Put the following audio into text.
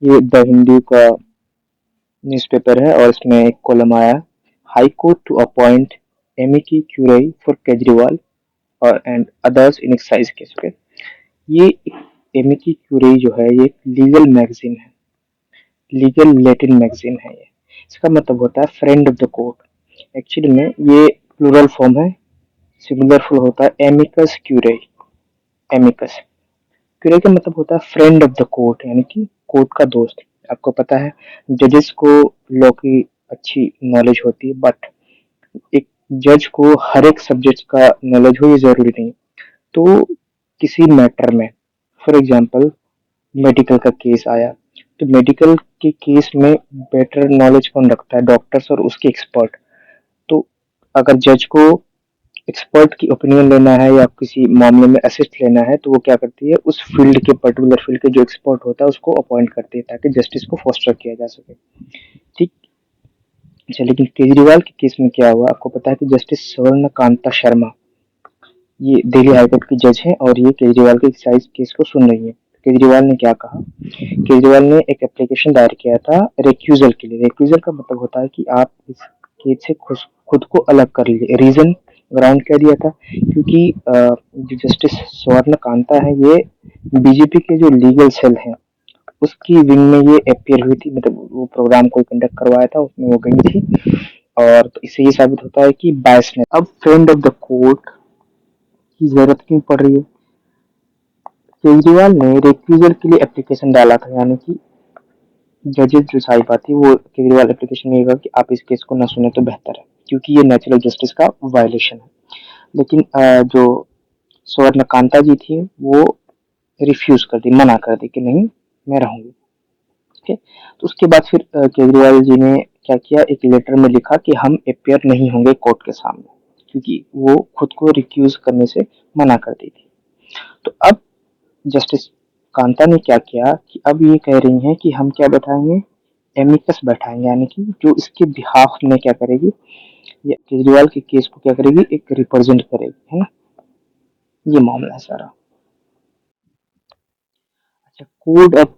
ये द हिंदू का न्यूज़पेपर है और इसमें एक कॉलम आया, high court to appoint amici curiae for Kejriwal और and others in excise case. Okay, ये एमिकी क्यूरेई जो है ये लीगल मैगजीन है, लीगल लैटिन मैगजीन है ये। इसका मतलब होता है friend of the court. Actually में ये प्लूरल फॉर्म है, सिंगुलर फॉर्म होता है एमिकस क्यूरेई। एमिकस क्यूरेई का मतलब होता है फ्रेंड ऑफ द कोर्ट, यानी कि कोर्ट का दोस्त। आपको पता है जजेस को लॉ की अच्छी नॉलेज होती है, बट एक जज को हर एक सब्जेक्ट का नॉलेज हो ये जरूरी नहीं। तो किसी मैटर में, फॉर एग्जांपल मेडिकल का केस आया, तो मेडिकल के केस में बेटर नॉलेज कौन रखता है? डॉक्टर्स और उसके एक्सपर्ट। तो अगर जज को एक्सपर्ट की ओपिनियन लेना है या किसी मामले में असिस्ट लेना है, तो वो क्या करती है, उस फील्ड के पर्टिकुलर फील्ड के जो एक्सपर्ट होता है उसको अपॉइंट करती है ताकि जस्टिस को फोस्टर किया जा सके। ठीक। अच्छा, लेकिन केजरीवाल के केस में क्या हुआ, आपको पता है कि जस्टिस स्वर्ण कांता शर्मा ये दिल्ली हाईकोर्ट की जज है और ये केजरीवाल के एक्साइज केस को सुन रही है। केजरीवाल ने क्या कहा, केजरीवाल ने एक एप्लीकेशन दायर किया था रेक्यूजल के लिए। रेक्यूजल का मतलब होता है कि आप इस केस से खुद को अलग कर लीजिए। रीजन ग्राउंड क्या दिया था, क्योंकि जो जस्टिस स्वर्ण कांता है ये बीजेपी के जो लीगल सेल है उसकी विंग में ये अपियर हुई थी, मतलब वो प्रोग्राम कोई कंडक्ट करवाया था उसमें वो गई थी। और तो इससे ये साबित होता है कि बायसनेस। अब फ्रेंड ऑफ द कोर्ट की जरूरत क्यों पड़ रही है? केजरीवाल ने रिक्यूजल के लिए एप्लीकेशन डाला था, यानी कि जजेस जो साहिबा थी वो केजरीवाल एप्लीकेशन में ये कहा कि आप इस केस को न सुने तो बेहतर है, क्योंकि ये नेचुरल जस्टिस का वायलेशन है। लेकिन जो स्वर्ण कांता जी थी वो रिफ्यूज कर दी, मना कर दी कि नहीं मैं रहूंगी। ठीक है। तो उसके बाद फिर केजरीवाल जी ने क्या किया, एक लेटर में लिखा कि हम अपियर नहीं होंगे कोर्ट के सामने, क्योंकि वो खुद को रिक्यूज करने से मना कर दी थी। तो अब जस्टिस कांता ने क्या किया कि अब ये कह रही हैं कि हम क्या बैठाएंगे, एमिकस बैठाएंगे, यानी कि जो इसके बिहाफ में क्या करेगी, ये केजरीवाल के केस को क्या करेगी, एक रिप्रेजेंट करेगी, है ना। ये मामला है सारा। अच्छा, कोड ऑफ